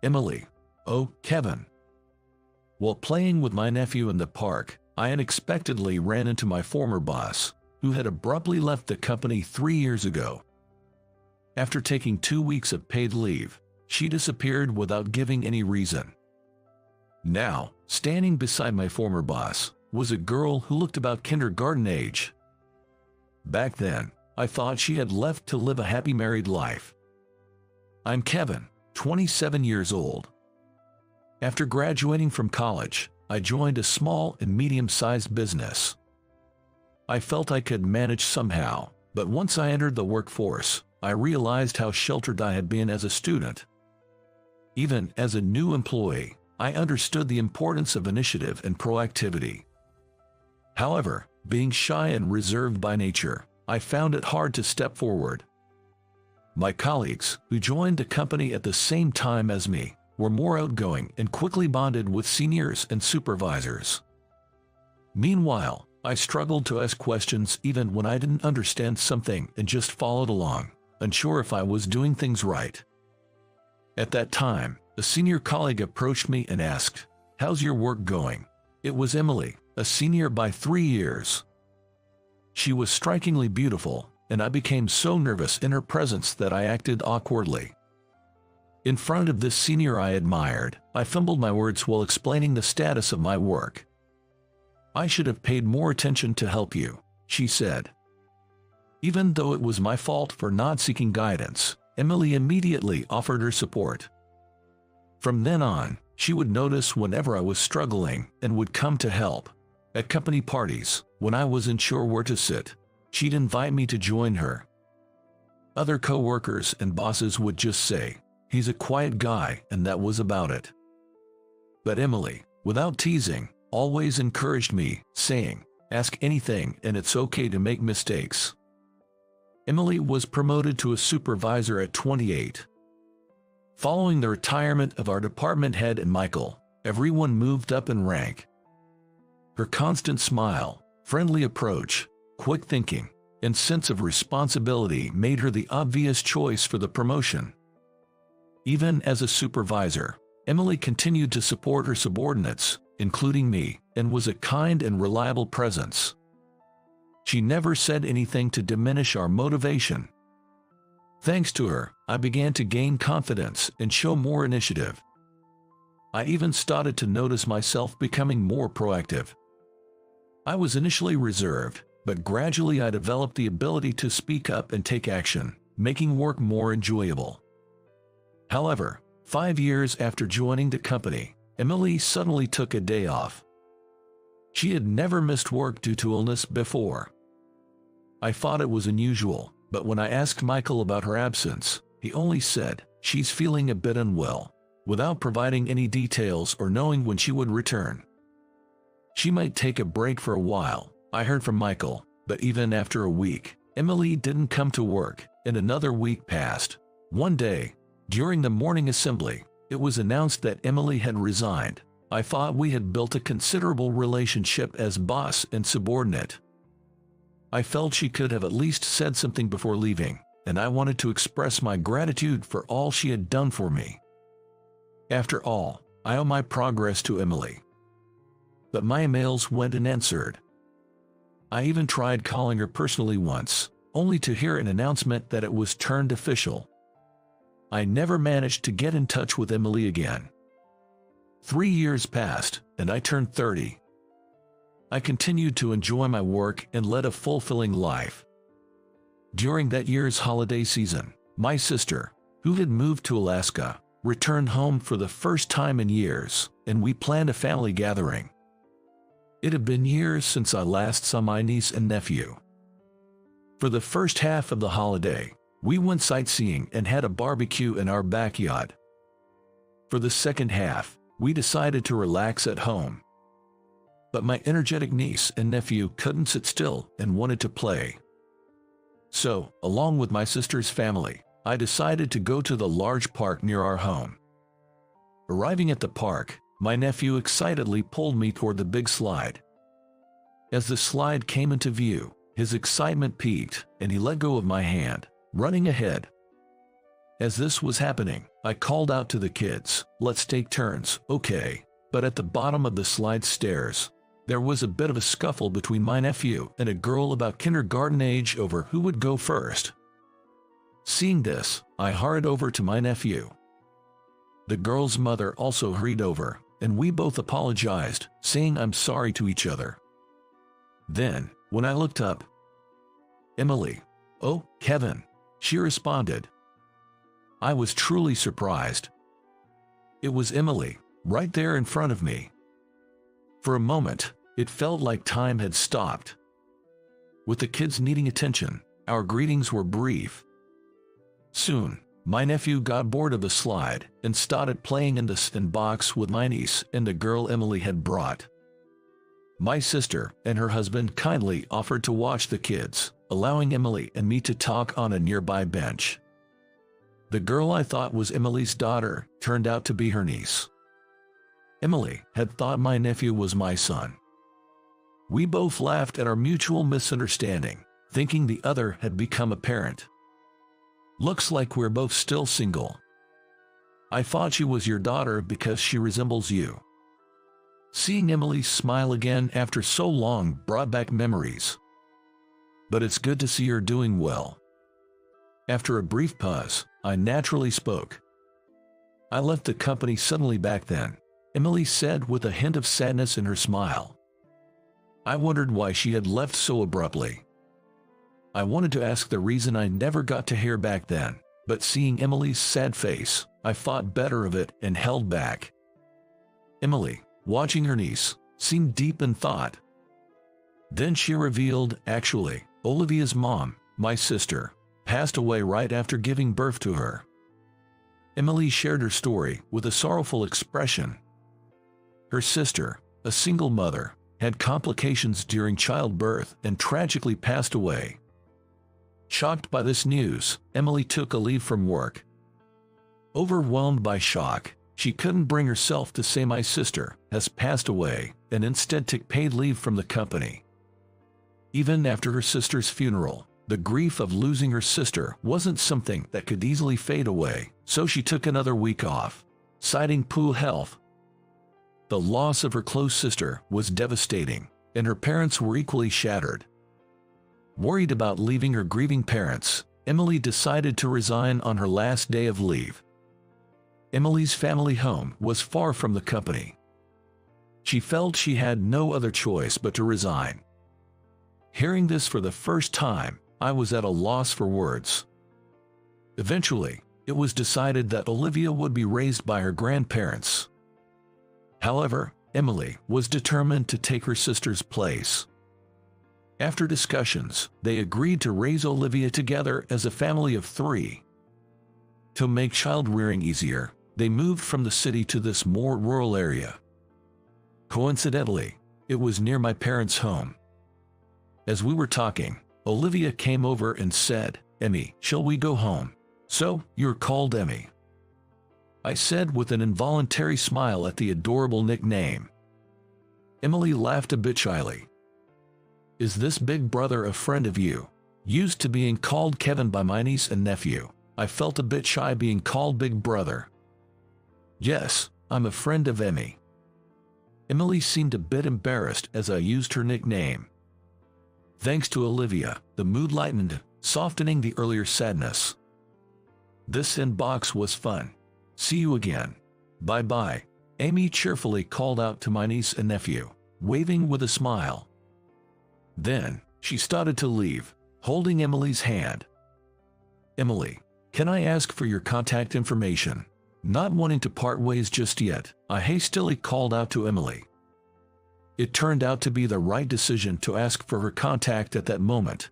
Emily. Oh, Kevin. While playing with my nephew in the park, I unexpectedly ran into my former boss, who had abruptly left the company 3 years ago. After taking 2 weeks of paid leave, she disappeared without giving any reason. Now, standing beside my former boss, was a girl who looked about kindergarten age. Back then, I thought she had left to live a happy married life. I'm Kevin, 27 years old. After graduating from college, I joined a small and medium-sized business. I felt I could manage somehow, but once I entered the workforce, I realized how sheltered I had been as a student. Even as a new employee, I understood the importance of initiative and proactivity. However, being shy and reserved by nature, I found it hard to step forward. My colleagues, who joined the company at the same time as me, were more outgoing and quickly bonded with seniors and supervisors. Meanwhile, I struggled to ask questions even when I didn't understand something and just followed along, unsure if I was doing things right. At that time, a senior colleague approached me and asked, "How's your work going?" It was Emily, a senior by 3 years. She was strikingly beautiful, and I became so nervous in her presence that I acted awkwardly. In front of this senior I admired, I fumbled my words while explaining the status of my work. "I should have paid more attention to help you," she said. Even though it was my fault for not seeking guidance, Emily immediately offered her support. From then on, she would notice whenever I was struggling and would come to help. At company parties, when I was unsure where to sit, she'd invite me to join her. Other co-workers and bosses would just say, "He's a quiet guy," and that was about it. But Emily, without teasing, always encouraged me, saying, "Ask anything and it's okay to make mistakes." Emily was promoted to a supervisor at 28. Following the retirement of our department head and Michael, everyone moved up in rank. Her constant smile, friendly approach, quick thinking, and sense of responsibility made her the obvious choice for the promotion. Even as a supervisor, Emily continued to support her subordinates, including me, and was a kind and reliable presence. She never said anything to diminish our motivation. Thanks to her, I began to gain confidence and show more initiative. I even started to notice myself becoming more proactive. I was initially reserved, but gradually I developed the ability to speak up and take action, making work more enjoyable. However, 5 years after joining the company, Emily suddenly took a day off. She had never missed work due to illness before. I thought it was unusual, but when I asked Michael about her absence, he only said, "She's feeling a bit unwell," without providing any details or knowing when she would return. She might take a break for a while, I heard from Michael, but even after a week, Emily didn't come to work, and another week passed. One day, during the morning assembly, it was announced that Emily had resigned. I thought we had built a considerable relationship as boss and subordinate. I felt she could have at least said something before leaving, and I wanted to express my gratitude for all she had done for me. After all, I owe my progress to Emily. But my emails went unanswered. I even tried calling her personally once, only to hear an announcement that it was turned official. I never managed to get in touch with Emily again. 3 years passed, and I turned 30. I continued to enjoy my work and led a fulfilling life. During that year's holiday season, my sister, who had moved to Alaska, returned home for the first time in years, and we planned a family gathering. It had been years since I last saw my niece and nephew. For the first half of the holiday, we went sightseeing and had a barbecue in our backyard. For the second half, we decided to relax at home. But my energetic niece and nephew couldn't sit still and wanted to play. So, along with my sister's family, I decided to go to the large park near our home. Arriving at the park, my nephew excitedly pulled me toward the big slide. As the slide came into view, his excitement peaked, and he let go of my hand, running ahead. As this was happening, I called out to the kids, "Let's take turns, okay?" But at the bottom of the slide stairs, there was a bit of a scuffle between my nephew and a girl about kindergarten age over who would go first. Seeing this, I hurried over to my nephew. The girl's mother also hurried over, and we both apologized, saying I'm sorry to each other. Then, when I looked up, "Emily." "Oh, Kevin," she responded. I was truly surprised. It was Emily, right there in front of me. For a moment, it felt like time had stopped. With the kids needing attention, our greetings were brief. Soon, my nephew got bored of the slide and started playing in the sandbox with my niece and the girl Emily had brought. My sister and her husband kindly offered to watch the kids, allowing Emily and me to talk on a nearby bench. The girl I thought was Emily's daughter turned out to be her niece. Emily had thought my nephew was my son. We both laughed at our mutual misunderstanding, thinking the other had become a parent. "Looks like we're both still single. I thought she was your daughter because she resembles you." Seeing Emily smile again after so long brought back memories. "But it's good to see her doing well." After a brief pause, I naturally spoke. "I left the company suddenly back then," Emily said with a hint of sadness in her smile. I wondered why she had left so abruptly. I wanted to ask the reason I never got to hear back then, but seeing Emily's sad face, I thought better of it and held back. Emily, watching her niece, seemed deep in thought. Then she revealed, "Actually, Olivia's mom, my sister, passed away right after giving birth to her." Emily shared her story with a sorrowful expression. Her sister, a single mother, had complications during childbirth and tragically passed away. Shocked by this news, Emily took a leave from work. Overwhelmed by shock, she couldn't bring herself to say my sister has passed away and instead took paid leave from the company. Even after her sister's funeral, the grief of losing her sister wasn't something that could easily fade away, so she took another week off, citing poor health. The loss of her close sister was devastating, and her parents were equally shattered. Worried about leaving her grieving parents, Emily decided to resign on her last day of leave. Emily's family home was far from the company. She felt she had no other choice but to resign. Hearing this for the first time, I was at a loss for words. Eventually, it was decided that Olivia would be raised by her grandparents. However, Emily was determined to take her sister's place. After discussions, they agreed to raise Olivia together as a family of 3. To make child-rearing easier, they moved from the city to this more rural area. Coincidentally, it was near my parents' home. As we were talking, Olivia came over and said, "Emmy, shall we go home?" "So, you're called Emmy," I said with an involuntary smile at the adorable nickname. Emily laughed a bit shyly. "Is this big brother a friend of you?" Used to being called Kevin by my niece and nephew, I felt a bit shy being called big brother. "Yes, I'm a friend of Emmy." Emily seemed a bit embarrassed as I used her nickname. Thanks to Olivia, the mood lightened, softening the earlier sadness. "This inbox was fun. See you again. Bye-bye," Amy cheerfully called out to my niece and nephew, waving with a smile. Then, she started to leave, holding Emily's hand. "Emily, can I ask for your contact information?" Not wanting to part ways just yet, I hastily called out to Emily. It turned out to be the right decision to ask for her contact at that moment.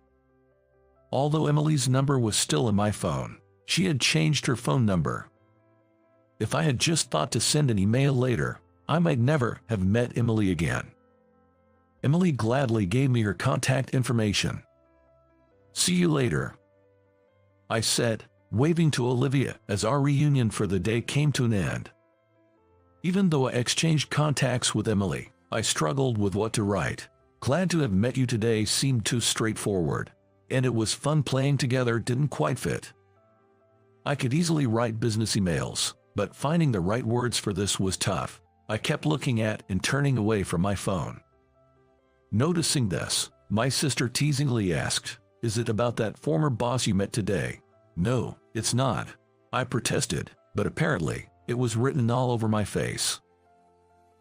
Although Emily's number was still in my phone, she had changed her phone number. If I had just thought to send an email later, I might never have met Emily again. Emily gladly gave me her contact information. "See you later," I said, waving to Olivia as our reunion for the day came to an end. Even though I exchanged contacts with Emily, I struggled with what to write. "Glad to have met you today" seemed too straightforward, and "it was fun playing together" didn't quite fit. I could easily write business emails, but finding the right words for this was tough. I kept looking at and turning away from my phone. Noticing this, my sister teasingly asked, "Is it about that former boss you met today?" "No, it's not," I protested, but apparently, it was written all over my face.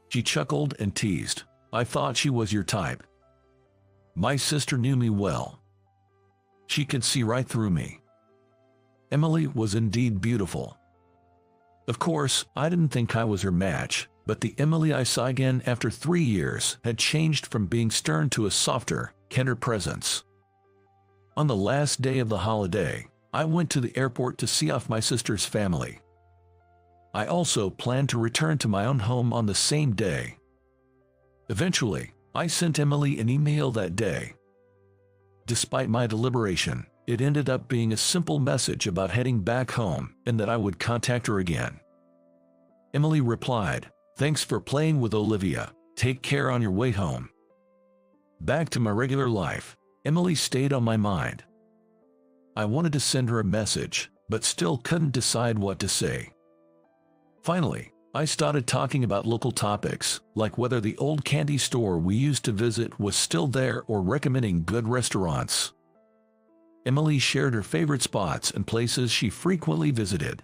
She chuckled and teased, "I thought she was your type." My sister knew me well. She could see right through me. Emily was indeed beautiful. Of course, I didn't think I was her match, but the Emily I saw again after 3 years had changed from being stern to a softer, kinder presence. On the last day of the holiday, I went to the airport to see off my sister's family. I also planned to return to my own home on the same day. Eventually, I sent Emily an email that day. Despite my deliberation, it ended up being a simple message about heading back home and that I would contact her again. Emily replied, "Thanks for playing with Olivia. Take care on your way home." Back to my regular life, Emily stayed on my mind. I wanted to send her a message, but still couldn't decide what to say. Finally, I started talking about local topics, like whether the old candy store we used to visit was still there or recommending good restaurants. Emily shared her favorite spots and places she frequently visited.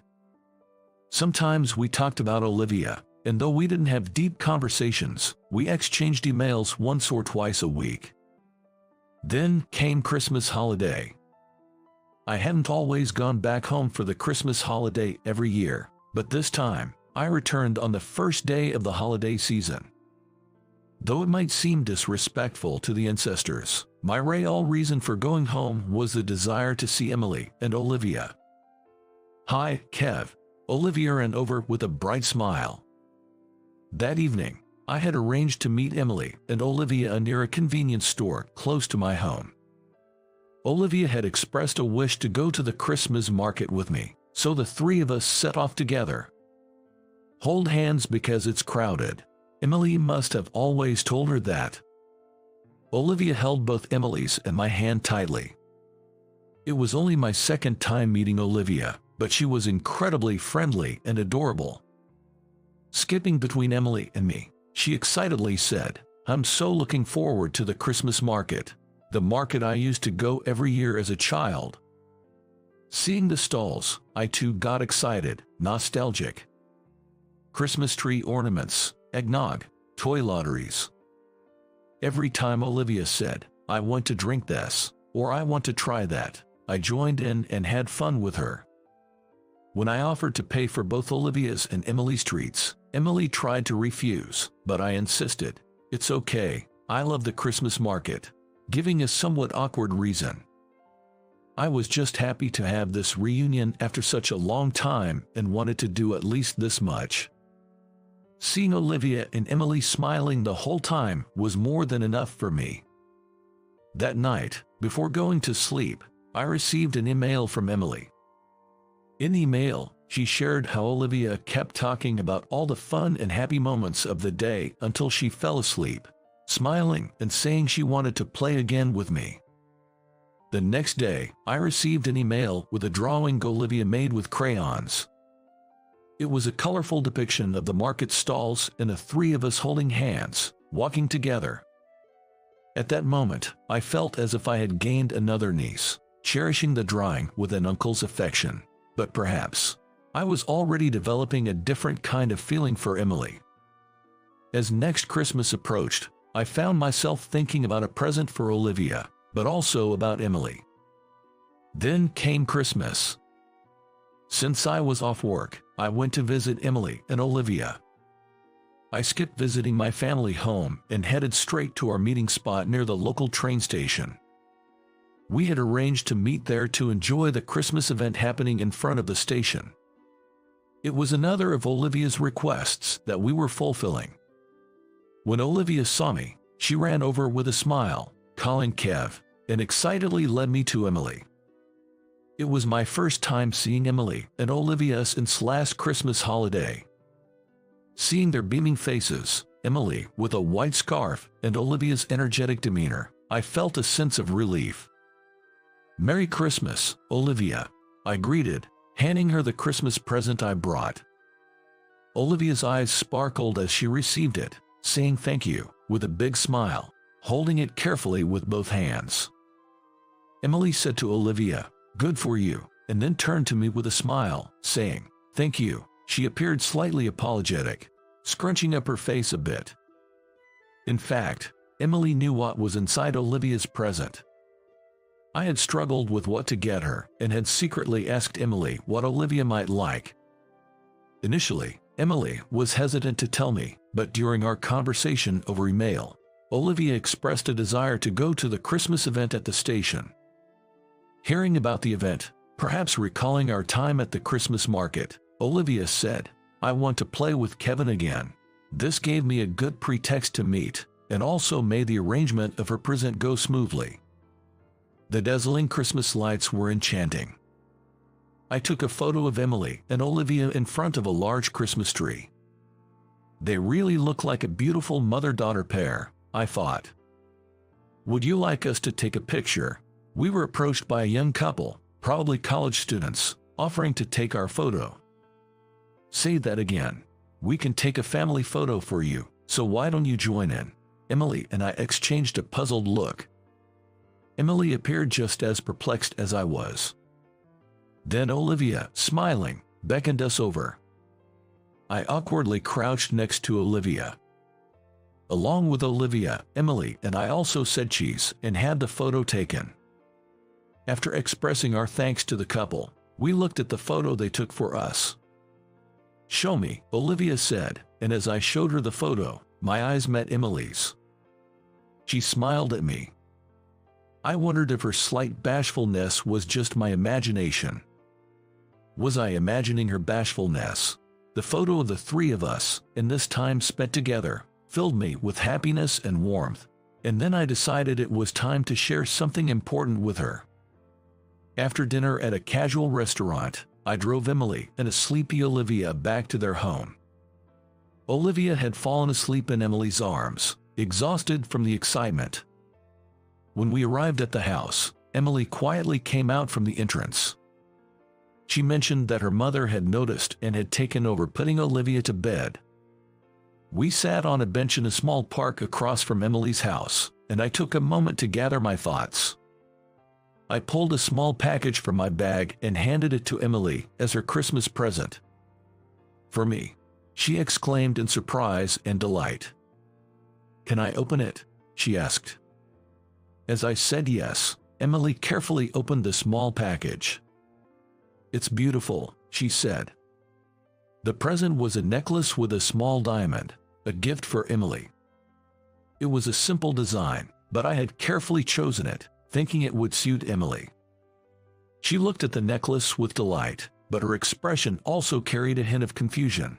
Sometimes we talked about Olivia, and though we didn't have deep conversations, we exchanged emails once or twice a week. Then came Christmas holiday. I hadn't always gone back home for the Christmas holiday every year, but this time, I returned on the first day of the holiday season. Though it might seem disrespectful to the ancestors, my real reason for going home was the desire to see Emily and Olivia. "Hi, Kev," Olivia ran over with a bright smile. That evening, I had arranged to meet Emily and Olivia near a convenience store close to my home. Olivia had expressed a wish to go to the Christmas market with me, so the three of us set off together. "Hold hands because it's crowded." Emily must have always told her that. Olivia held both Emily's and my hand tightly. It was only my second time meeting Olivia, but she was incredibly friendly and adorable. Skipping between Emily and me, she excitedly said, "I'm so looking forward to the Christmas market, the market I used to go every year as a child." Seeing the stalls, I too got excited, nostalgic. Christmas tree ornaments, eggnog, toy lotteries. Every time Olivia said, "I want to drink this," or "I want to try that," I joined in and had fun with her. When I offered to pay for both Olivia's and Emily's treats, Emily tried to refuse, but I insisted. "It's okay, I love the Christmas market," giving a somewhat awkward reason. I was just happy to have this reunion after such a long time and wanted to do at least this much. Seeing Olivia and Emily smiling the whole time was more than enough for me. That night, before going to sleep, I received an email from Emily. In the email, she shared how Olivia kept talking about all the fun and happy moments of the day until she fell asleep, smiling and saying she wanted to play again with me. The next day, I received an email with a drawing Olivia made with crayons. It was a colorful depiction of the market stalls and the three of us holding hands, walking together. At that moment, I felt as if I had gained another niece, cherishing the drawing with an uncle's affection. But perhaps, I was already developing a different kind of feeling for Emily. As next Christmas approached, I found myself thinking about a present for Olivia, but also about Emily. Then came Christmas. Since I was off work, I went to visit Emily and Olivia. I skipped visiting my family home and headed straight to our meeting spot near the local train station. We had arranged to meet there to enjoy the Christmas event happening in front of the station. It was another of Olivia's requests that we were fulfilling. When Olivia saw me, she ran over with a smile, calling Kev, and excitedly led me to Emily. It was my first time seeing Emily and Olivia since last Christmas holiday. Seeing their beaming faces, Emily with a white scarf and Olivia's energetic demeanor, I felt a sense of relief. "Merry Christmas, Olivia," I greeted, handing her the Christmas present I brought. Olivia's eyes sparkled as she received it, saying thank you, with a big smile, holding it carefully with both hands. Emily said to Olivia, "Good for you," and then turned to me with a smile, saying, "Thank you." She appeared slightly apologetic, scrunching up her face a bit. In fact, Emily knew what was inside Olivia's present. I had struggled with what to get her and had secretly asked Emily what Olivia might like. Initially, Emily was hesitant to tell me, but during our conversation over email, Olivia expressed a desire to go to the Christmas event at the station. Hearing about the event, perhaps recalling our time at the Christmas market, Olivia said, "I want to play with Kevin again." This gave me a good pretext to meet, and also made the arrangement of her present go smoothly. The dazzling Christmas lights were enchanting. I took a photo of Emily and Olivia in front of a large Christmas tree. They really look like a beautiful mother-daughter pair, I thought. "Would you like us to take a picture?" We were approached by a young couple, probably college students, offering to take our photo. "Say that again." "We can take a family photo for you, so why don't you join in?" Emily and I exchanged a puzzled look. Emily appeared just as perplexed as I was. Then Olivia, smiling, beckoned us over. I awkwardly crouched next to Olivia. Along with Olivia, Emily and I also said cheese and had the photo taken. After expressing our thanks to the couple, we looked at the photo they took for us. "Show me," Olivia said, and as I showed her the photo, my eyes met Emily's. She smiled at me. I wondered if her slight bashfulness was just my imagination. Was I imagining her bashfulness? The photo of the three of us, in this time spent together, filled me with happiness and warmth, and then I decided it was time to share something important with her. After dinner at a casual restaurant, I drove Emily and a sleepy Olivia back to their home. Olivia had fallen asleep in Emily's arms, exhausted from the excitement. When we arrived at the house, Emily quietly came out from the entrance. She mentioned that her mother had noticed and had taken over putting Olivia to bed. We sat on a bench in a small park across from Emily's house, and I took a moment to gather my thoughts. I pulled a small package from my bag and handed it to Emily as her Christmas present. "For me," she exclaimed in surprise and delight. "Can I open it?" she asked. As I said yes, Emily carefully opened the small package. "It's beautiful," she said. The present was a necklace with a small diamond, a gift for Emily. It was a simple design, but I had carefully chosen it, thinking it would suit Emily. She looked at the necklace with delight, but her expression also carried a hint of confusion.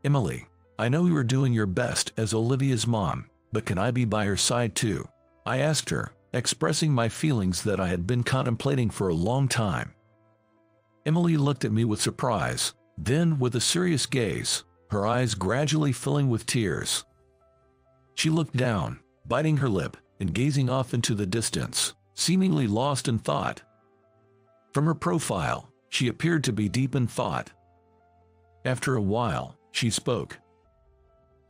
"Emily, I know you are doing your best as Olivia's mom, but can I be by her side too?" I asked her, expressing my feelings that I had been contemplating for a long time. Emily looked at me with surprise, then with a serious gaze, her eyes gradually filling with tears. She looked down, biting her lip, and gazing off into the distance, seemingly lost in thought. From her profile, she appeared to be deep in thought. After a while, she spoke.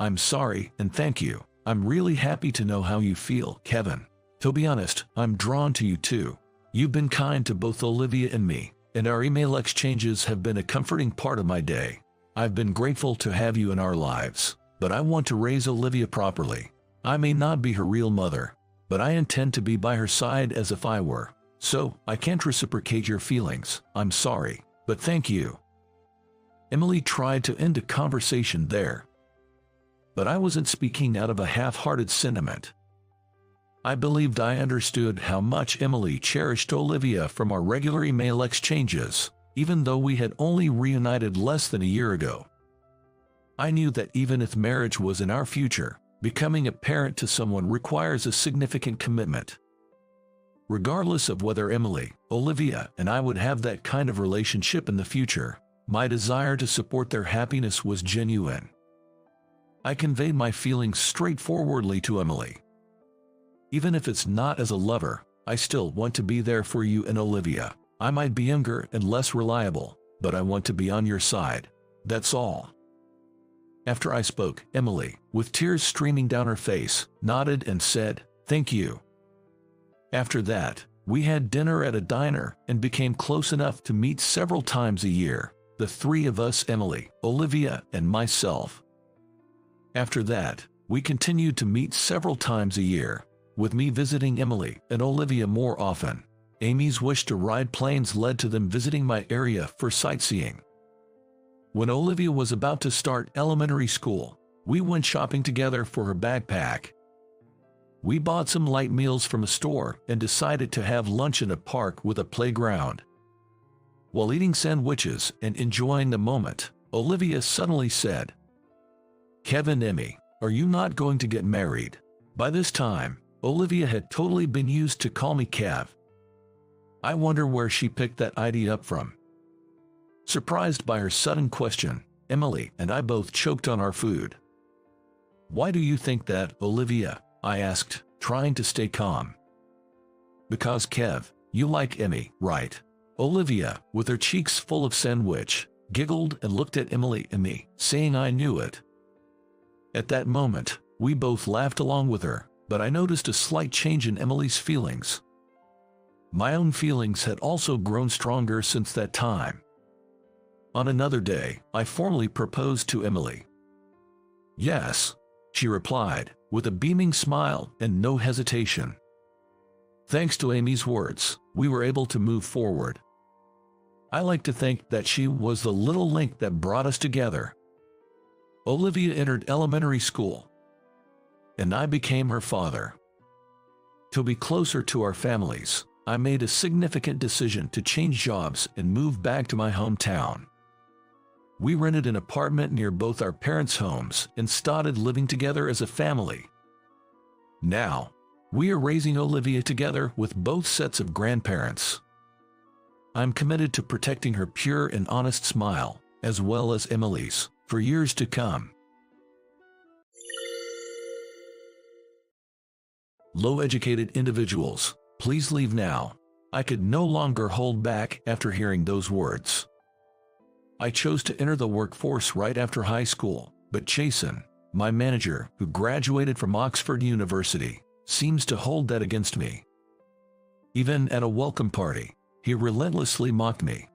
"I'm sorry and thank you. I'm really happy to know how you feel, Kevin. To be honest, I'm drawn to you too. You've been kind to both Olivia and me, and our email exchanges have been a comforting part of my day. I've been grateful to have you in our lives, but I want to raise Olivia properly. I may not be her real mother, but I intend to be by her side as if I were. So, I can't reciprocate your feelings. I'm sorry, but thank you." Emily tried to end the conversation there. But I wasn't speaking out of a half-hearted sentiment. I believed I understood how much Emily cherished Olivia from our regular email exchanges, even though we had only reunited less than a year ago. I knew that even if marriage was in our future, becoming a parent to someone requires a significant commitment. Regardless of whether Emily, Olivia, and I would have that kind of relationship in the future, my desire to support their happiness was genuine. I conveyed my feelings straightforwardly to Emily. "Even if it's not as a lover, I still want to be there for you and Olivia. I might be younger and less reliable, but I want to be on your side. That's all." After I spoke, Emily, with tears streaming down her face, nodded and said, "Thank you." After that, we had dinner at a diner and became close enough to meet several times a year, the three of us, Emily, Olivia, and myself. After that, we continued to meet several times a year, with me visiting Emily and Olivia more often. Amy's wish to ride planes led to them visiting my area for sightseeing. When Olivia was about to start elementary school, we went shopping together for her backpack. We bought some light meals from a store and decided to have lunch in a park with a playground. While eating sandwiches and enjoying the moment, Olivia suddenly said, "Kevin, Emmy, are you not going to get married?" By this time, Olivia had totally been used to call me Kev. I wonder where she picked that idea up from. Surprised by her sudden question, Emily and I both choked on our food. "Why do you think that, Olivia?" I asked, trying to stay calm. "Because Kev, you like Emmy, right?" Olivia, with her cheeks full of sandwich, giggled and looked at Emily and me, saying I knew it. At that moment, we both laughed along with her, but I noticed a slight change in Emily's feelings. My own feelings had also grown stronger since that time. On another day, I formally proposed to Emily. "Yes," she replied, with a beaming smile and no hesitation. Thanks to Amy's words, we were able to move forward. I like to think that she was the little link that brought us together. Olivia entered elementary school, and I became her father. To be closer to our families, I made a significant decision to change jobs and move back to my hometown. We rented an apartment near both our parents' homes and started living together as a family. Now, we are raising Olivia together with both sets of grandparents. I'm committed to protecting her pure and honest smile, as well as Emily's, for years to come. Low-educated individuals, please leave now. I could no longer hold back after hearing those words. I chose to enter the workforce right after high school, but Jason, my manager, who graduated from Oxford University, seems to hold that against me. Even at a welcome party, he relentlessly mocked me.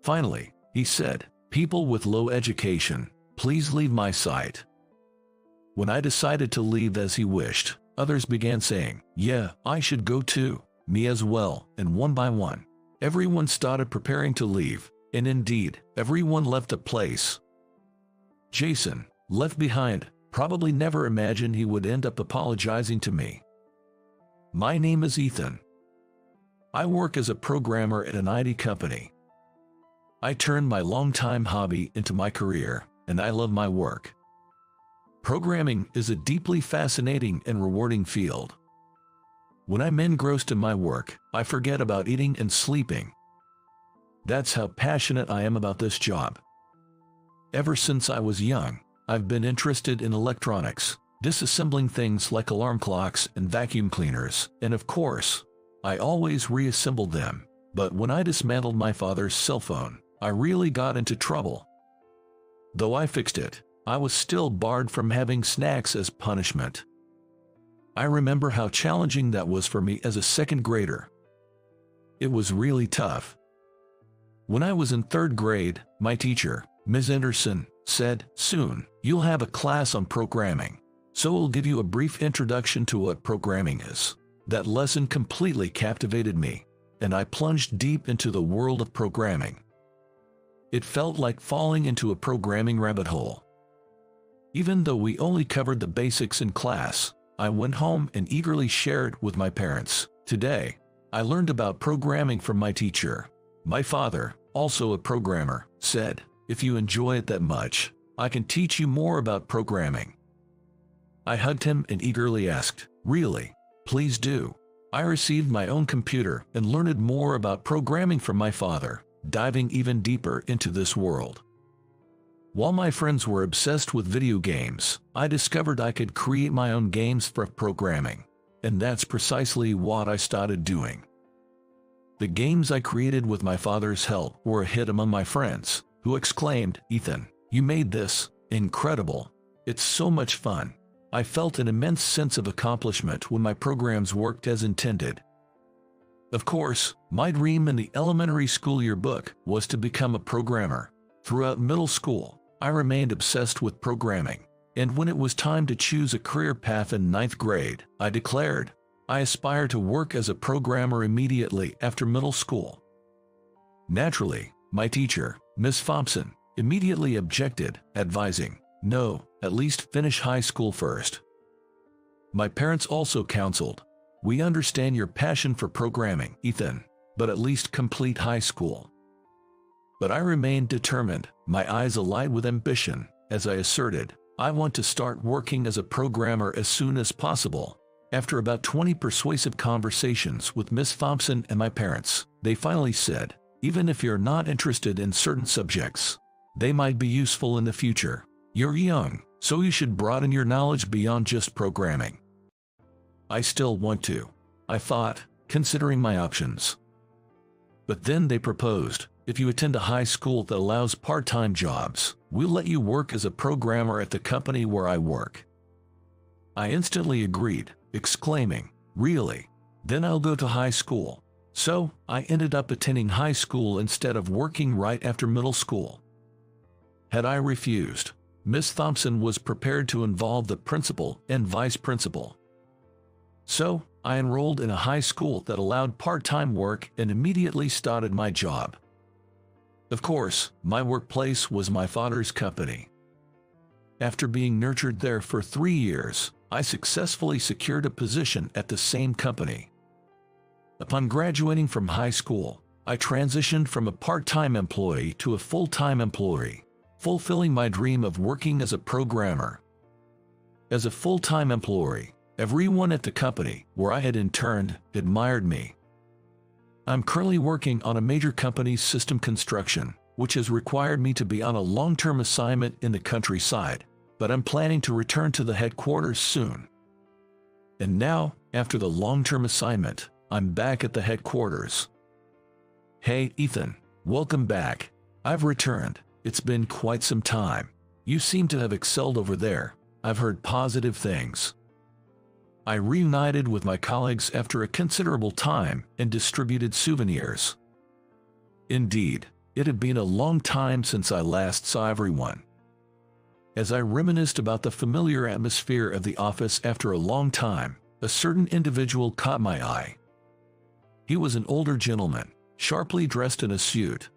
Finally, he said, "People with low education, please leave my site." When I decided to leave as he wished, others began saying, "Yeah, I should go too, me as well," and one by one, everyone started preparing to leave, and indeed, everyone left the place. Jason, left behind, probably never imagined he would end up apologizing to me. My name is Ethan. I work as a programmer at an IT company. I turned my longtime hobby into my career, and I love my work. Programming is a deeply fascinating and rewarding field. When I'm engrossed in my work, I forget about eating and sleeping. That's how passionate I am about this job. Ever since I was young, I've been interested in electronics, disassembling things like alarm clocks and vacuum cleaners, and of course, I always reassembled them. But when I dismantled my father's cell phone, I really got into trouble. Though I fixed it, I was still barred from having snacks as punishment. I remember how challenging that was for me as a second grader. It was really tough. When I was in third grade, my teacher, Ms. Anderson, said, "Soon, you'll have a class on programming, so we'll give you a brief introduction to what programming is." That lesson completely captivated me, and I plunged deep into the world of programming. It felt like falling into a programming rabbit hole. Even though we only covered the basics in class, I went home and eagerly shared with my parents. Today, I learned about programming from my teacher. My father, also a programmer, said, "If you enjoy it that much, I can teach you more about programming." I hugged him and eagerly asked, "Really? Please do." I received my own computer and learned more about programming from my father, diving even deeper into this world. While my friends were obsessed with video games, I discovered I could create my own games for programming, and that's precisely what I started doing. The games I created with my father's help were a hit among my friends, who exclaimed, "Ethan, you made this incredible. It's so much fun." I felt an immense sense of accomplishment when my programs worked as intended. Of course, my dream in the elementary school yearbook was to become a programmer. Throughout middle school, I remained obsessed with programming, and when it was time to choose a career path in 9th grade, I declared, I aspire to work as a programmer immediately after middle school. Naturally, my teacher, Miss Thompson, immediately objected, advising, "No, at least finish high school first." My parents also counseled, "We understand your passion for programming, Ethan, but at least complete high school." But I remained determined, my eyes alight with ambition, as I asserted, "I want to start working as a programmer as soon as possible." After about 20 persuasive conversations with Miss Thompson and my parents, they finally said, "Even if you're not interested in certain subjects, they might be useful in the future. You're young, so you should broaden your knowledge beyond just programming." I still want to, I thought, considering my options. But then they proposed, "If you attend a high school that allows part-time jobs, we'll let you work as a programmer at the company where I work." I instantly agreed, exclaiming, "Really? Then I'll go to high school." So, I ended up attending high school instead of working right after middle school. Had I refused, Miss Thompson was prepared to involve the principal and vice principal. So, I enrolled in a high school that allowed part-time work and immediately started my job. Of course, my workplace was my father's company. After being nurtured there for 3 years, I successfully secured a position at the same company. Upon graduating from high school, I transitioned from a part-time employee to a full-time employee, fulfilling my dream of working as a programmer. As a full-time employee, everyone at the company where I had interned admired me. I'm currently working on a major company's system construction, which has required me to be on a long-term assignment in the countryside, but I'm planning to return to the headquarters soon. And now, after the long-term assignment, I'm back at the headquarters. "Hey, Ethan, welcome back. I've returned. It's been quite some time. You seem to have excelled over there. I've heard positive things." I reunited with my colleagues after a considerable time and distributed souvenirs. Indeed, it had been a long time since I last saw everyone. As I reminisced about the familiar atmosphere of the office after a long time, a certain individual caught my eye. He was an older gentleman, sharply dressed in a suit.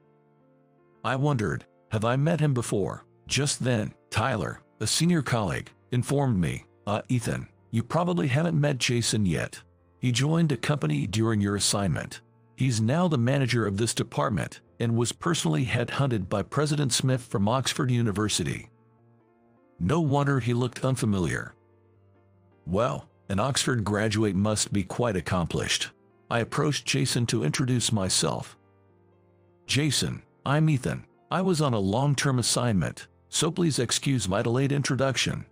I wondered, have I met him before? Just then, Tyler, a senior colleague, informed me, "Ethan, you probably haven't met Jason yet. He joined a company during your assignment. He's now the manager of this department and was personally headhunted by President Smith from Oxford University." No wonder he looked unfamiliar. Well, an Oxford graduate must be quite accomplished. I approached Jason to introduce myself. "Jason, I'm Ethan. I was on a long-term assignment, so please excuse my delayed introduction."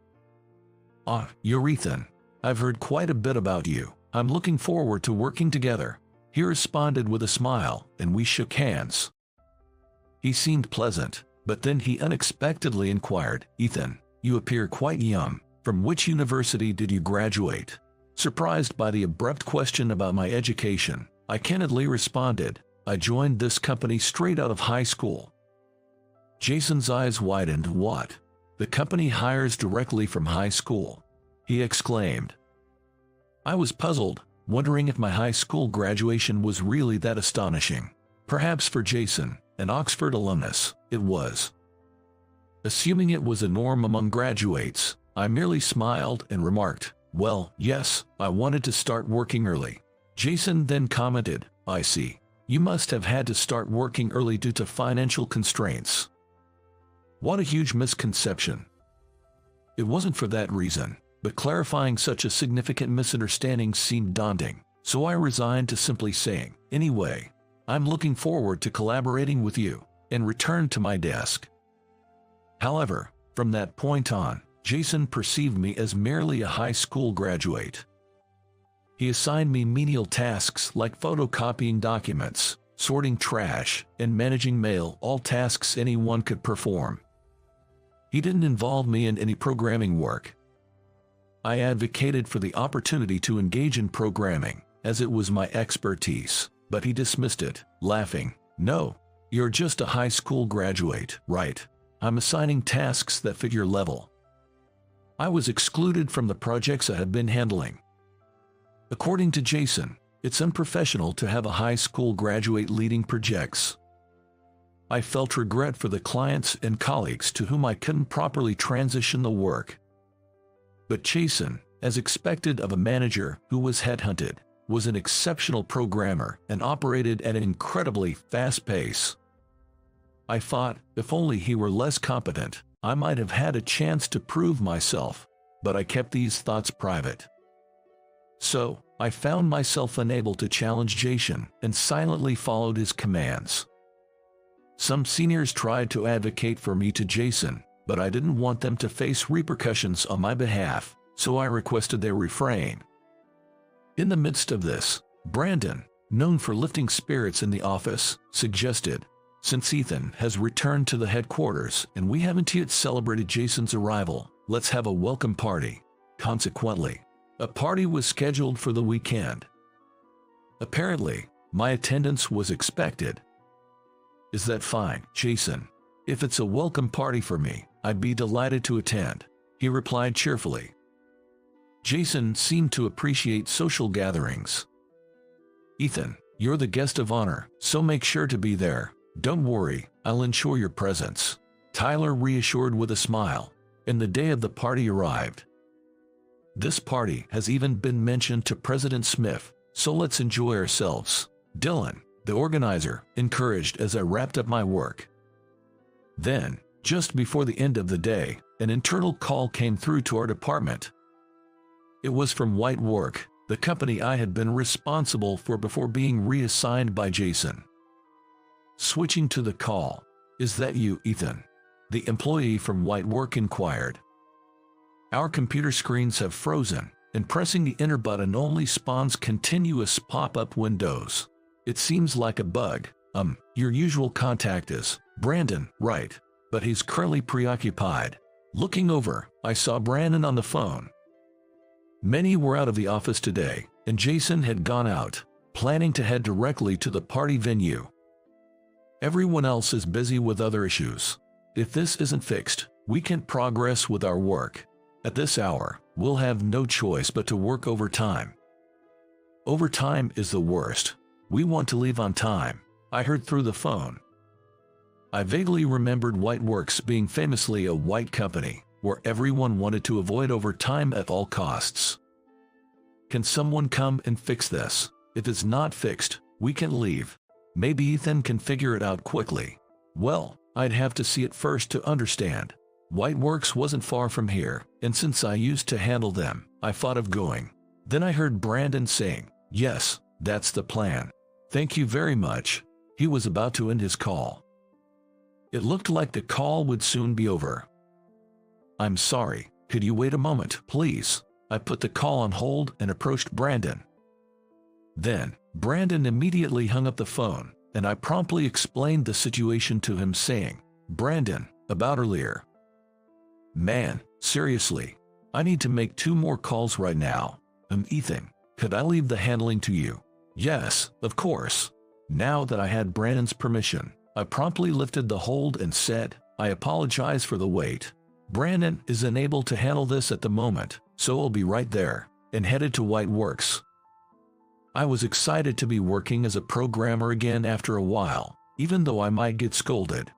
You're Ethan. I've heard quite a bit about you. I'm looking forward to working together." He responded with a smile, and we shook hands. He seemed pleasant, but then he unexpectedly inquired, "Ethan, you appear quite young. From which university did you graduate?" Surprised by the abrupt question about my education, I candidly responded, "I joined this company straight out of high school." Jason's eyes widened. "What? The company hires directly from high school?" he exclaimed. I was puzzled, wondering if my high school graduation was really that astonishing. Perhaps for Jason, an Oxford alumnus, it was. Assuming it was a norm among graduates, I merely smiled and remarked, "Well, yes, I wanted to start working early." Jason then commented, "I see. You must have had to start working early due to financial constraints." What a huge misconception. It wasn't for that reason, but clarifying such a significant misunderstanding seemed daunting, so I resigned to simply saying, "Anyway, I'm looking forward to collaborating with you," and returned to my desk. However, from that point on, Jason perceived me as merely a high school graduate. He assigned me menial tasks like photocopying documents, sorting trash, and managing mail, all tasks anyone could perform. He didn't involve me in any programming work. I advocated for the opportunity to engage in programming, as it was my expertise, but he dismissed it, laughing. "No, you're just a high school graduate, right? I'm assigning tasks that fit your level." I was excluded from the projects I had been handling. According to Jason, it's unprofessional to have a high school graduate leading projects. I felt regret for the clients and colleagues to whom I couldn't properly transition the work. But Jason, as expected of a manager who was headhunted, was an exceptional programmer and operated at an incredibly fast pace. I thought, if only he were less competent, I might have had a chance to prove myself, but I kept these thoughts private. So, I found myself unable to challenge Jason and silently followed his commands. Some seniors tried to advocate for me to Jason, but I didn't want them to face repercussions on my behalf, so I requested they refrain. In the midst of this, Brandon, known for lifting spirits in the office, suggested, "Since Ethan has returned to the headquarters and we haven't yet celebrated Jason's arrival, let's have a welcome party." Consequently, a party was scheduled for the weekend. Apparently, my attendance was expected. "Is that fine, Jason? If it's a welcome party for me, I'd be delighted to attend," he replied cheerfully. Jason seemed to appreciate social gatherings. "Ethan, you're the guest of honor, so make sure to be there. Don't worry, I'll ensure your presence," Tyler reassured with a smile, and the day of the party arrived. "This party has even been mentioned to President Smith, so let's enjoy ourselves," Dylan, the organizer, encouraged as I wrapped up my work. Then, just before the end of the day, an internal call came through to our department. It was from White Work, the company I had been responsible for before being reassigned by Jason. Switching to the call, "Is that you, Ethan?" the employee from White Work inquired. "Our computer screens have frozen, and pressing the enter button only spawns continuous pop-up windows. It seems like a bug. Your usual contact is Brandon, right? But he's currently preoccupied." Looking over, I saw Brandon on the phone. Many were out of the office today, and Jason had gone out, planning to head directly to the party venue. Everyone else is busy with other issues. If this isn't fixed, we can't progress with our work. At this hour, we'll have no choice but to work overtime. Overtime is the worst. We want to leave on time, I heard through the phone. I vaguely remembered White Works being famously a white company, where everyone wanted to avoid overtime at all costs. "Can someone come and fix this? If it's not fixed, we can leave. Maybe Ethan can figure it out quickly." Well, I'd have to see it first to understand. White Works wasn't far from here, and since I used to handle them, I thought of going. Then I heard Brandon saying, "Yes, that's the plan. Thank you very much." He was about to end his call. It looked like the call would soon be over. "I'm sorry, could you wait a moment, please?" I put the call on hold and approached Brandon. Then, Brandon immediately hung up the phone, and I promptly explained the situation to him, saying, "Brandon, about earlier. Man, seriously, I need to make 2 more calls right now. Ethan, could I leave the handling to you?" "Yes, of course." Now that I had Brandon's permission, I promptly lifted the hold and said, "I apologize for the wait. Brandon is unable to handle this at the moment, so I'll be right there," and headed to White Works. I was excited to be working as a programmer again after a while, even though I might get scolded.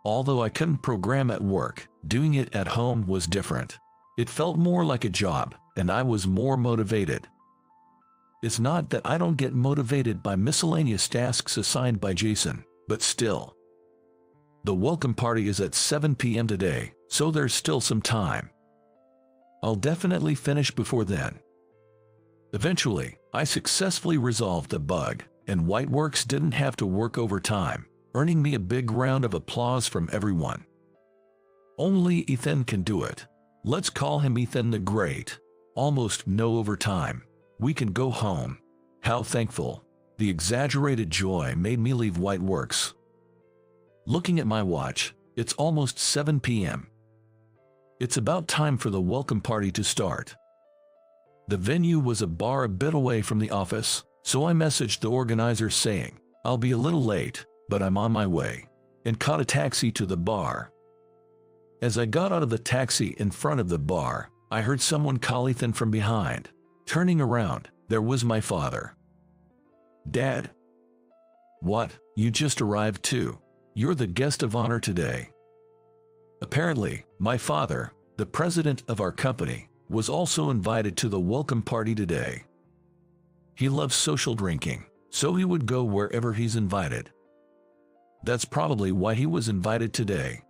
Although I couldn't program at work, doing it at home was different. It felt more like a job, and I was more motivated. It's not that I don't get motivated by miscellaneous tasks assigned by Jason, but still. The welcome party is at 7 p.m. today, so there's still some time. I'll definitely finish before then. Eventually, I successfully resolved the bug, and White Works didn't have to work overtime, earning me a big round of applause from everyone. Only Ethan can do it. Let's call him Ethan the Great. Almost no overtime. We can go home. How thankful. The exaggerated joy made me leave White Works. Looking at my watch, it's almost 7 p.m. It's about time for the welcome party to start. The venue was a bar a bit away from the office, so I messaged the organizer saying, "I'll be a little late, but I'm on my way," and caught a taxi to the bar. As I got out of the taxi in front of the bar, I heard someone call Ethan from behind. Turning around, there was my father. "Dad?" "What, you just arrived too? You're the guest of honor today." Apparently, my father, the president of our company, was also invited to the welcome party today. He loves social drinking, so he would go wherever he's invited. That's probably why he was invited today.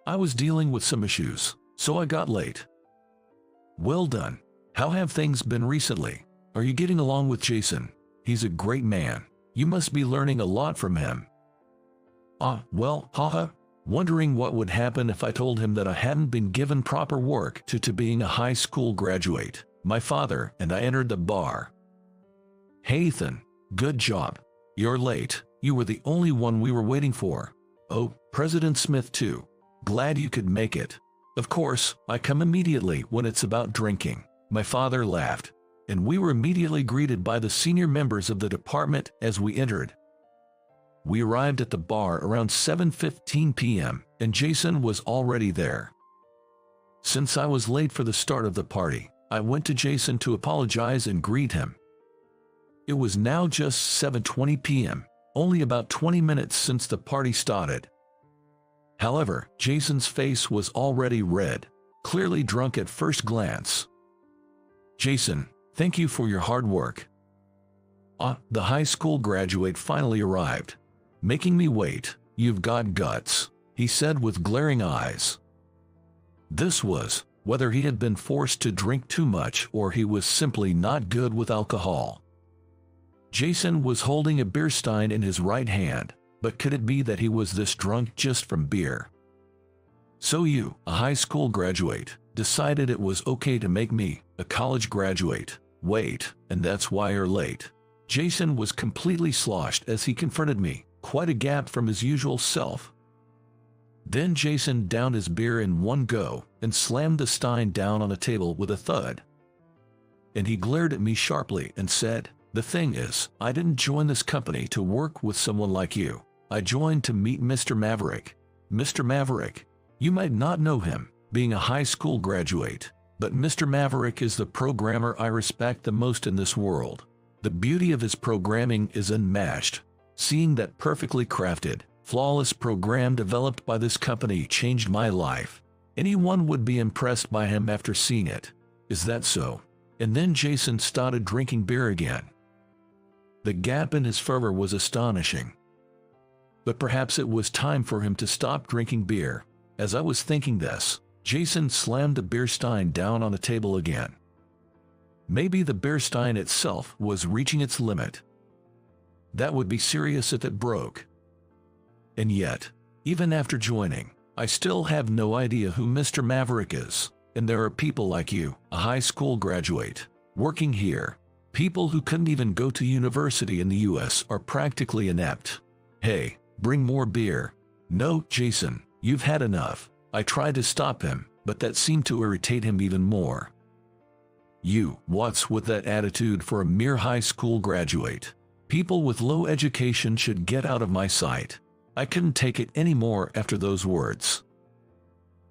I was dealing with some issues, so I got late." "Well done. How have things been recently? Are you getting along with Jason? He's a great man. You must be learning a lot from him." Well, haha. Wondering what would happen if I told him that I hadn't been given proper work to being a high school graduate. My father and I entered the bar. "Hey Ethan, good job. You're late. You were the only one we were waiting for." "Oh, President Smith too. Glad you could make it." "Of course, I come immediately when it's about drinking." My father laughed, and we were immediately greeted by the senior members of the department as we entered. We arrived at the bar around 7:15 p.m., and Jason was already there. Since I was late for the start of the party, I went to Jason to apologize and greet him. It was now just 7:20 p.m., only about 20 minutes since the party started. However, Jason's face was already red, clearly drunk at first glance. "Jason, thank you for your hard work." The high school graduate finally arrived. "Making me wait, you've got guts," he said with glaring eyes. This was whether he had been forced to drink too much or he was simply not good with alcohol. Jason was holding a beer stein in his right hand, but could it be that he was this drunk just from beer? "So you, a high school graduate, decided it was okay to make me, a college graduate, wait, and that's why you're late." Jason was completely sloshed as he confronted me, quite a gap from his usual self. Then Jason downed his beer in one go and slammed the stein down on the table with a thud. And he glared at me sharply and said, "The thing is, I didn't join this company to work with someone like you. I joined to meet Mr. Maverick." Mr. Maverick. You might not know him, being a high school graduate, but Mr. Maverick is the programmer I respect the most in this world. The beauty of his programming is unmatched. Seeing that perfectly crafted, flawless program developed by this company changed my life. Anyone would be impressed by him after seeing it. Is that so? And then Jason started drinking beer again. The gap in his fervor was astonishing. But perhaps it was time for him to stop drinking beer. As I was thinking this, Jason slammed the beer stein down on the table again. Maybe the beer stein itself was reaching its limit. That would be serious if it broke. And yet, even after joining, I still have no idea who Mr. Maverick is. And there are people like you, a high school graduate, working here. People who couldn't even go to university in the US are practically inept. "Hey, bring more beer." "No, Jason, you've had enough." I tried to stop him, but that seemed to irritate him even more. What's with that attitude for a mere high school graduate? People with low education should get out of my sight. I couldn't take it anymore after those words.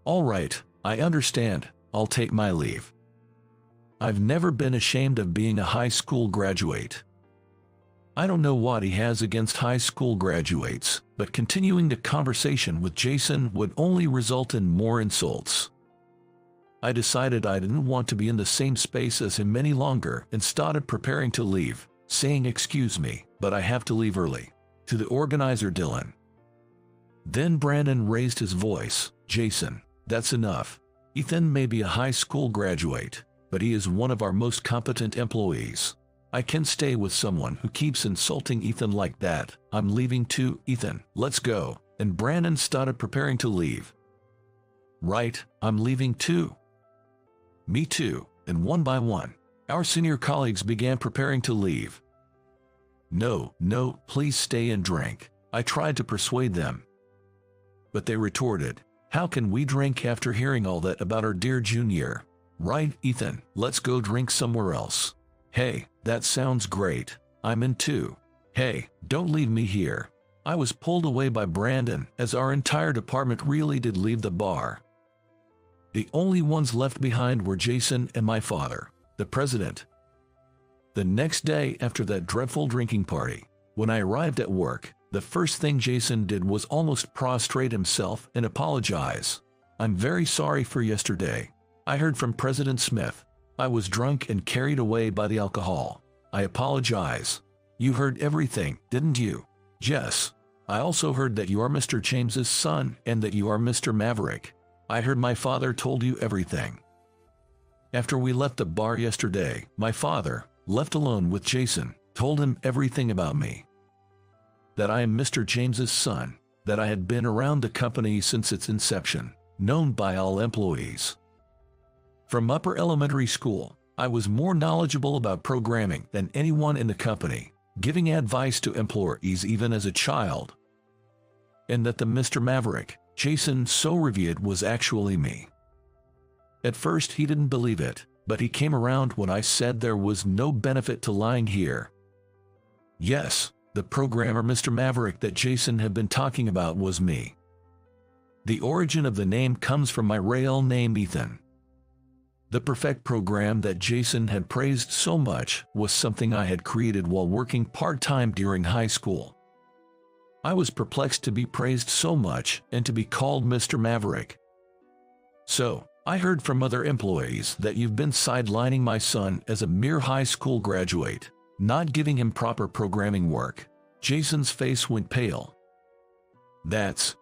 "All right, I understand. I'll take my leave." I've never been ashamed of being a high school graduate. I don't know what he has against high school graduates, but continuing the conversation with Jason would only result in more insults. I decided I didn't want to be in the same space as him any longer and started preparing to leave, saying, "Excuse me, but I have to leave early." To the organizer Dylan. Then Brandon raised his voice, "Jason, that's enough. Ethan may be a high school graduate, but he is one of our most competent employees. I can't stay with someone who keeps insulting Ethan like that. I'm leaving too, Ethan, let's go." And Brandon started preparing to leave. "Right, I'm leaving too." "Me too," and one by one, Our senior colleagues began preparing to leave. No, no, please stay and drink. I tried to persuade them. But they retorted, how can we drink after hearing all that about our dear junior? Right, Ethan, let's go drink somewhere else. Hey, that sounds great. I'm in too. Hey, don't leave me here. I was pulled away by Brandon as our entire department really did leave the bar. The only ones left behind were Jason and my father, the president. The next day after that dreadful drinking party, when I arrived at work, the first thing Jason did was almost prostrate himself and apologize. I'm very sorry for yesterday. I heard from President Smith. I was drunk and carried away by the alcohol. I apologize. You heard everything, didn't you? Yes. I also heard that you are Mr. James's son and that you are Mr. Maverick. I heard my father told you everything. After we left the bar yesterday, my father, left alone with Jason, told him everything about me. That I am Mr. James's son, that I had been around the company since its inception, known by all employees. From upper elementary school, I was more knowledgeable about programming than anyone in the company, giving advice to employees even as a child. And that the Mr. Maverick, Jason so revered, was actually me. At first he didn't believe it, but he came around when I said there was no benefit to lying here. Yes, the programmer Mr. Maverick that Jason had been talking about was me. The origin of the name comes from my real name Ethan. The perfect program that Jason had praised so much was something I had created while working part-time during high school. I was perplexed to be praised so much and to be called Mr. Maverick. So, I heard from other employees that you've been sidelining my son as a mere high school graduate, not giving him proper programming work. Jason's face went pale.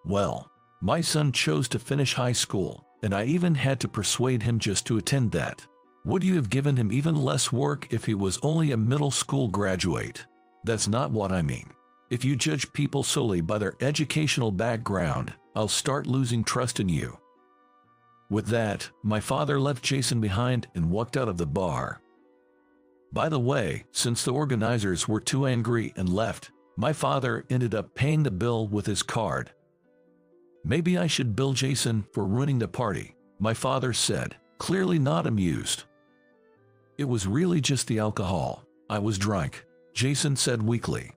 Well, my son chose to finish high school, and I even had to persuade him just to attend that. Would you have given him even less work if he was only a middle school graduate? That's not what I mean. If you judge people solely by their educational background, I'll start losing trust in you. With that, my father left Jason behind and walked out of the bar. By the way, since the organizers were too angry and left, my father ended up paying the bill with his card. Maybe I should bill Jason for ruining the party, my father said, clearly not amused. It was really just the alcohol. I was drunk, Jason said weakly.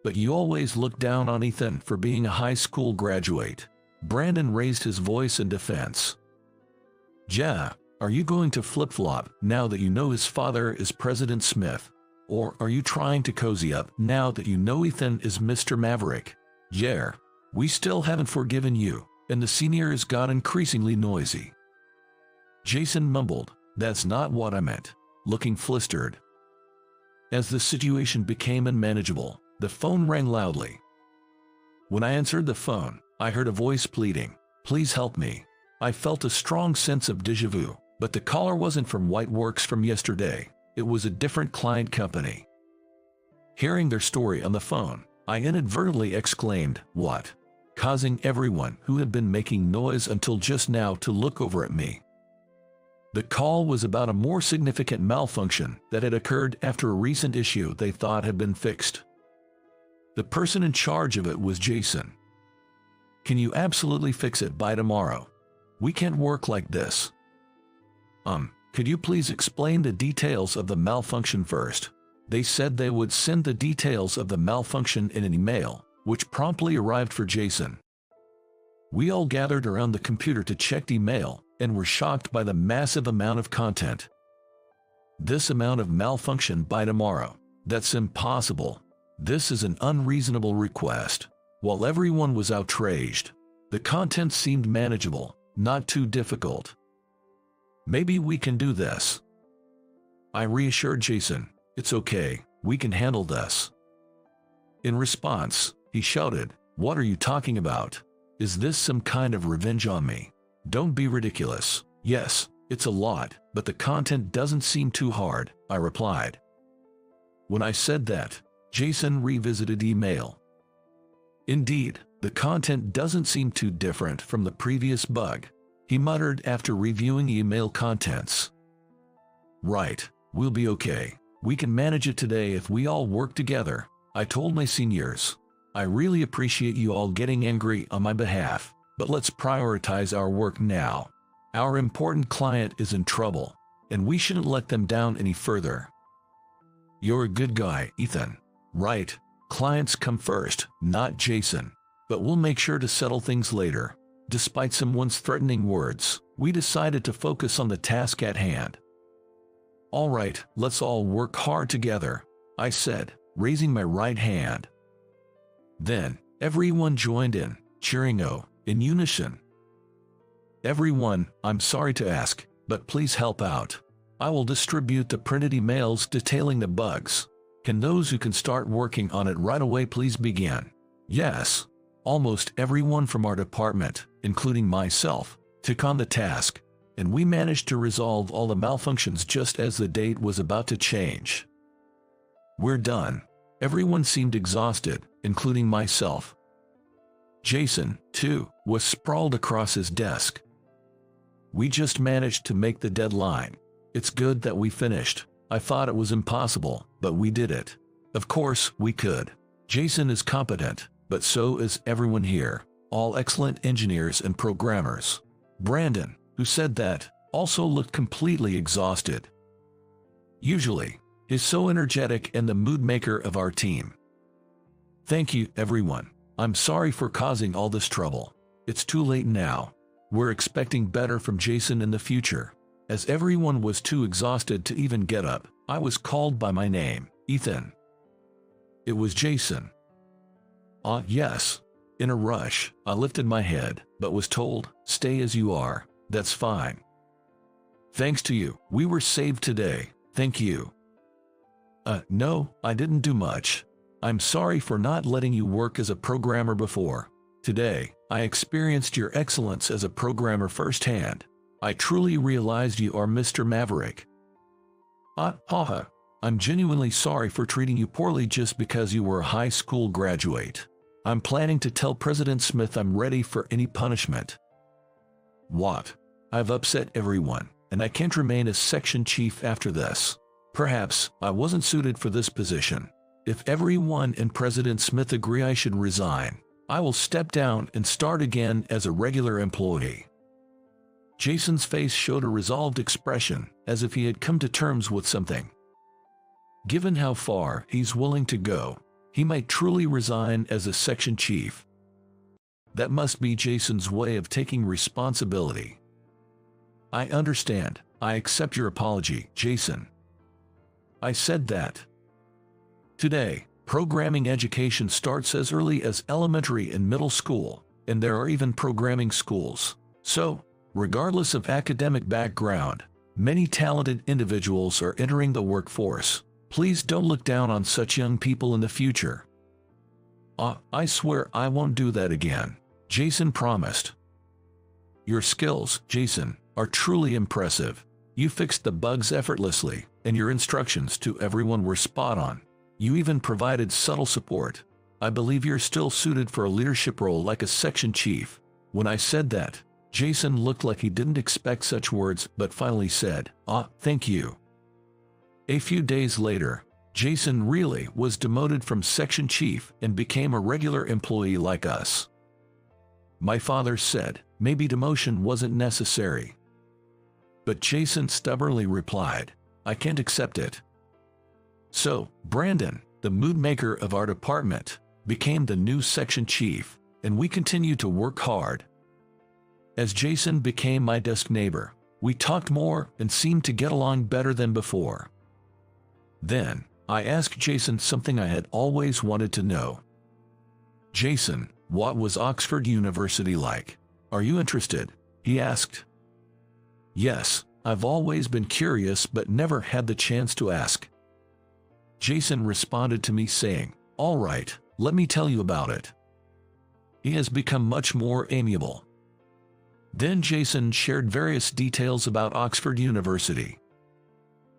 But you always look down on Ethan for being a high school graduate. Brandon raised his voice in defense. Yeah, are you going to flip-flop now that you know his father is President Smith? Or are you trying to cozy up now that you know Ethan is Mr. Maverick? Yeah, we still haven't forgiven you, and the seniors got increasingly noisy. Jason mumbled, that's not what I meant, looking flustered. As the situation became unmanageable, the phone rang loudly. When I answered the phone, I heard a voice pleading, please help me. I felt a strong sense of déjà vu, but the caller wasn't from Whiteworks from yesterday. It was a different client company. Hearing their story on the phone, I inadvertently exclaimed, what? Causing everyone who had been making noise until just now to look over at me. The call was about a more significant malfunction that had occurred after a recent issue they thought had been fixed. The person in charge of it was Jason. Can you absolutely fix it by tomorrow? We can't work like this. Could you please explain the details of the malfunction first? They said they would send the details of the malfunction in an email, which promptly arrived for Jason. We all gathered around the computer to check the email and were shocked by the massive amount of content. This amount of malfunction by tomorrow? That's impossible. This is an unreasonable request. While everyone was outraged, the content seemed manageable, not too difficult. Maybe we can do this. I reassured Jason, it's okay, we can handle this. In response, he shouted, what are you talking about? Is this some kind of revenge on me? Don't be ridiculous. Yes, it's a lot, but the content doesn't seem too hard, I replied. When I said that, Jason revisited email. Indeed, the content doesn't seem too different from the previous bug, he muttered after reviewing email contents. Right, We'll be okay. We can manage it today if we all work together, I told my seniors. I really appreciate you all getting angry on my behalf, but let's prioritize our work now. Our important client is in trouble, and we shouldn't let them down any further. You're a good guy, Ethan. Right, clients come first, not Jason. But we'll make sure to settle things later. Despite someone's threatening words, we decided to focus on the task at hand. All right, let's all work hard together, I said, raising my right hand. Then, everyone joined in, cheering in unison. Everyone, I'm sorry to ask, but please help out. I will distribute the printed emails detailing the bugs. Can those who can start working on it right away please begin? Yes. Almost everyone from our department, including myself, took on the task, and we managed to resolve all the malfunctions just as the date was about to change. We're done. Everyone seemed exhausted, including myself. Jason, too, was sprawled across his desk. We just managed to make the deadline. It's good that we finished. I thought it was impossible, but we did it. Of course, we could. Jason is competent, but so is everyone here, all excellent engineers and programmers. Brandon, who said that, also looked completely exhausted. Usually, he's so energetic and the mood maker of our team. Thank you, everyone. I'm sorry for causing all this trouble. It's too late now. We're expecting better from Jason in the future. As everyone was too exhausted to even get up, I was called by my name, Ethan. It was Jason. Yes. In a rush, I lifted my head, but was told, stay as you are, that's fine. Thanks to you, we were saved today, thank you. No, I didn't do much. I'm sorry for not letting you work as a programmer before. Today, I experienced your excellence as a programmer firsthand. I truly realized you are Mr. Maverick. I'm genuinely sorry for treating you poorly just because you were a high school graduate. I'm planning to tell President Smith I'm ready for any punishment. What? I've upset everyone, and I can't remain as section chief after this. Perhaps I wasn't suited for this position. If everyone and President Smith agree I should resign, I will step down and start again as a regular employee. Jason's face showed a resolved expression, as if he had come to terms with something. Given how far he's willing to go, he might truly resign as a section chief. That must be Jason's way of taking responsibility. I understand. I accept your apology, Jason. I said that. Today, programming education starts as early as elementary and middle school, and there are even programming schools. So, regardless of academic background, many talented individuals are entering the workforce. Please don't look down on such young people in the future. I swear I won't do that again, Jason promised. Your skills, Jason, are truly impressive. You fixed the bugs effortlessly, and your instructions to everyone were spot on. You even provided subtle support. I believe you're still suited for a leadership role like a section chief. When I said that, Jason looked like he didn't expect such words but finally said, thank you. A few days later, Jason really was demoted from section chief and became a regular employee like us. My father said maybe demotion wasn't necessary. But Jason stubbornly replied, I can't accept it. So, Brandon, the mood maker of our department, became the new section chief, and we continued to work hard. As Jason became my desk neighbor, we talked more and seemed to get along better than before. Then, I asked Jason something I had always wanted to know. Jason, what was Oxford University like? Are you interested? He asked. Yes, I've always been curious but never had the chance to ask. Jason responded to me saying, all right, let me tell you about it. He has become much more amiable. Then Jason shared various details about Oxford University.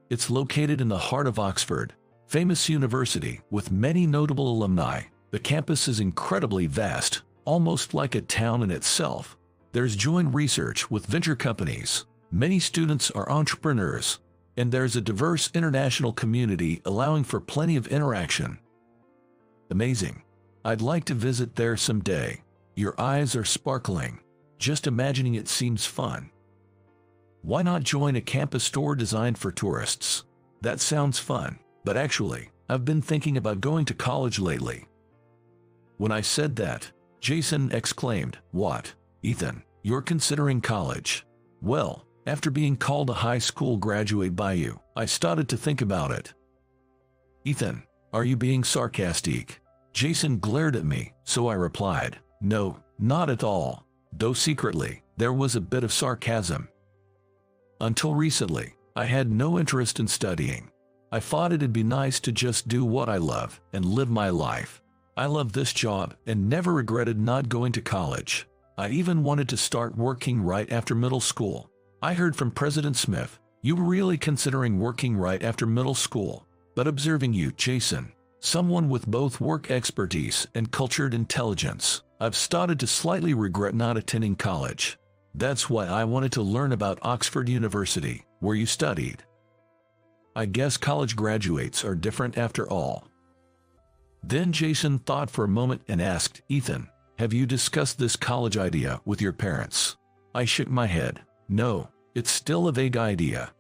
It's located in the heart of Oxford, famous university with many notable alumni. The campus is incredibly vast, almost like a town in itself. There's joint research with venture companies. Many students are entrepreneurs. And there's a diverse international community allowing for plenty of interaction. Amazing. I'd like to visit there someday. Your eyes are sparkling. Just imagining it seems fun. Why not join a campus store designed for tourists? That sounds fun, but actually, I've been thinking about going to college lately. When I said that, Jason exclaimed, "What, Ethan, you're considering college?" Well, after being called a high school graduate by you, I started to think about it. Ethan, are you being sarcastic? Jason glared at me, so I replied, "No, not at all," though secretly, there was a bit of sarcasm. Until recently, I had no interest in studying. I thought it'd be nice to just do what I love and live my life. I love this job and never regretted not going to college. I even wanted to start working right after middle school. I heard from President Smith, "You were really considering working right after middle school." But observing you, Jason, someone with both work expertise and cultured intelligence, I've started to slightly regret not attending college. That's why I wanted to learn about Oxford University, where you studied. I guess college graduates are different after all. Then Jason thought for a moment and asked, "Ethan, have you discussed this college idea with your parents?" I shook my head. "No, it's still a vague idea."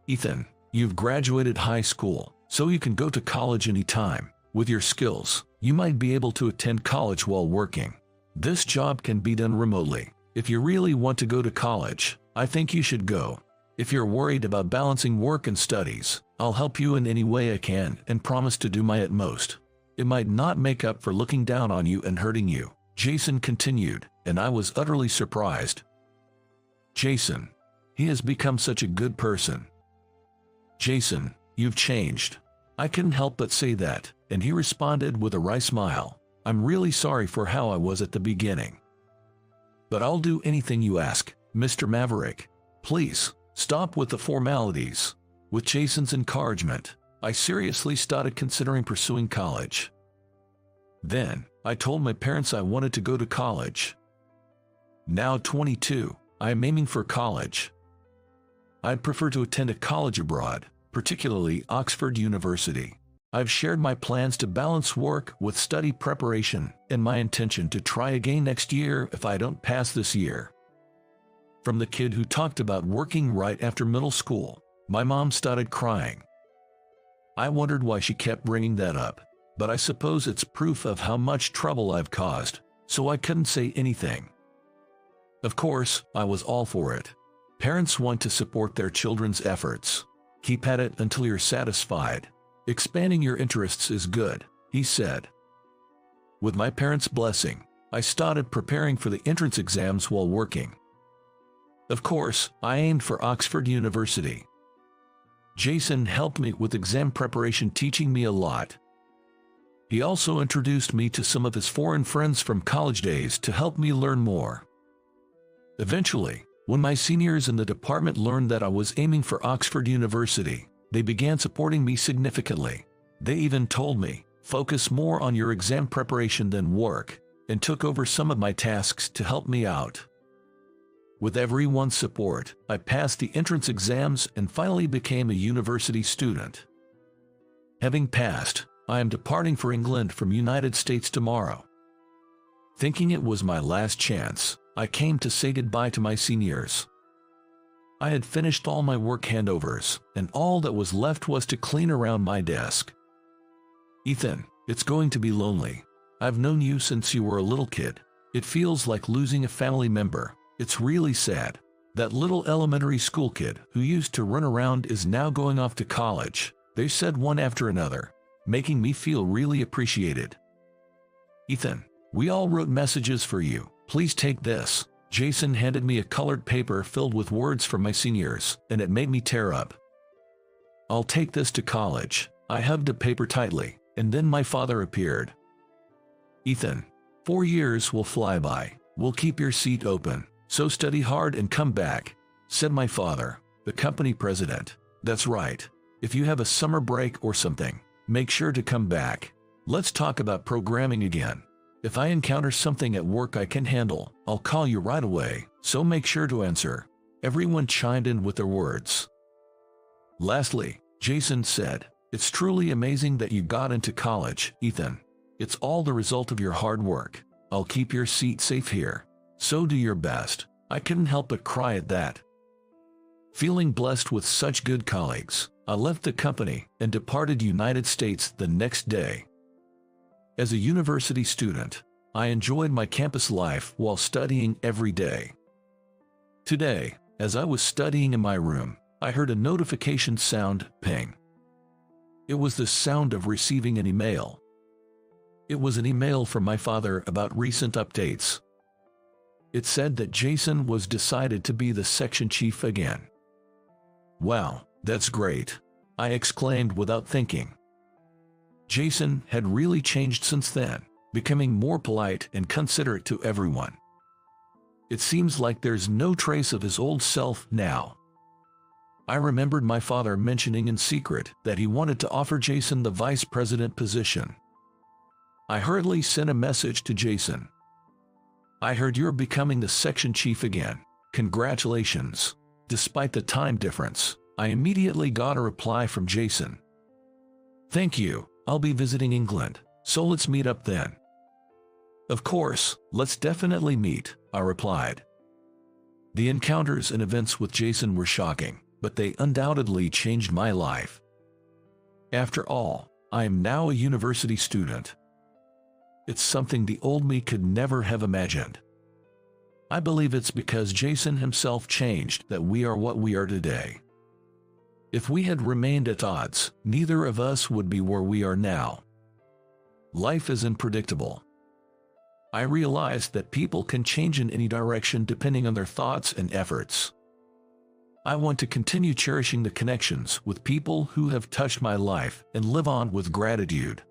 "Ethan, you've graduated high school, so you can go to college anytime. With your skills, you might be able to attend college while working. This job can be done remotely. If you really want to go to college, I think you should go. If you're worried about balancing work and studies, I'll help you in any way I can and promise to do my utmost. It might not make up for looking down on you and hurting you," Jason continued, and I was utterly surprised. Jason, he has become such a good person. "Jason, you've changed." I couldn't help but say that, and he responded with a wry smile. "I'm really sorry for how I was at the beginning. But I'll do anything you ask, Mr. Maverick. Please, stop with the formalities." With Jason's encouragement, I seriously started considering pursuing college. Then, I told my parents I wanted to go to college. Now 22, I am aiming for college. I'd prefer to attend a college abroad, particularly Oxford University. I've shared my plans to balance work with study preparation and my intention to try again next year if I don't pass this year. From the kid who talked about working right after middle school, my mom started crying. I wondered why she kept bringing that up, but I suppose it's proof of how much trouble I've caused, so I couldn't say anything. Of course, I was all for it. Parents want to support their children's efforts. Keep at it until you're satisfied. Expanding your interests is good, he said. With my parents' blessing, I started preparing for the entrance exams while working. Of course, I aimed for Oxford University. Jason helped me with exam preparation, teaching me a lot. He also introduced me to some of his foreign friends from college days to help me learn more. Eventually, when my seniors in the department learned that I was aiming for Oxford University, they began supporting me significantly. They even told me, "Focus more on your exam preparation than work," and took over some of my tasks to help me out. With everyone's support, I passed the entrance exams and finally became a university student. Having passed, I am departing for England from United States tomorrow. Thinking it was my last chance, I came to say goodbye to my seniors. I had finished all my work handovers, and all that was left was to clean around my desk. "Ethan, it's going to be lonely. I've known you since you were a little kid. It feels like losing a family member. It's really sad. That little elementary school kid who used to run around is now going off to college," they said one after another, making me feel really appreciated. "Ethan, we all wrote messages for you. Please take this." Jason handed me a colored paper filled with words from my seniors, and it made me tear up. "I'll take this to college." I hugged the paper tightly, and then my father appeared. "Ethan, 4 years will fly by. We'll keep your seat open, so study hard and come back," said my father, the company president. "That's right. If you have a summer break or something, make sure to come back. Let's talk about programming again. If I encounter something at work I can handle, I'll call you right away, so make sure to answer." Everyone chimed in with their words. Lastly, Jason said, "It's truly amazing that you got into college, Ethan. It's all the result of your hard work. I'll keep your seat safe here. So do your best." I couldn't help but cry at that. Feeling blessed with such good colleagues, I left the company and departed United States the next day. As a university student, I enjoyed my campus life while studying every day. Today, as I was studying in my room, I heard a notification sound ping. It was the sound of receiving an email. It was an email from my father about recent updates. It said that Jason was decided to be the section chief again. "Wow, that's great," I exclaimed without thinking. Jason had really changed since then, becoming more polite and considerate to everyone. It seems like there's no trace of his old self now. I remembered my father mentioning in secret that he wanted to offer Jason the vice president position. I hurriedly sent a message to Jason. "I heard you're becoming the section chief again. Congratulations." Despite the time difference, I immediately got a reply from Jason. "Thank you, I'll be visiting England, so let's meet up then." "Of course, let's definitely meet," I replied. The encounters and events with Jason were shocking, but they undoubtedly changed my life. After all, I am now a university student. It's something the old me could never have imagined. I believe it's because Jason himself changed that we are what we are today. If we had remained at odds, neither of us would be where we are now. Life is unpredictable. I realized that people can change in any direction depending on their thoughts and efforts. I want to continue cherishing the connections with people who have touched my life and live on with gratitude.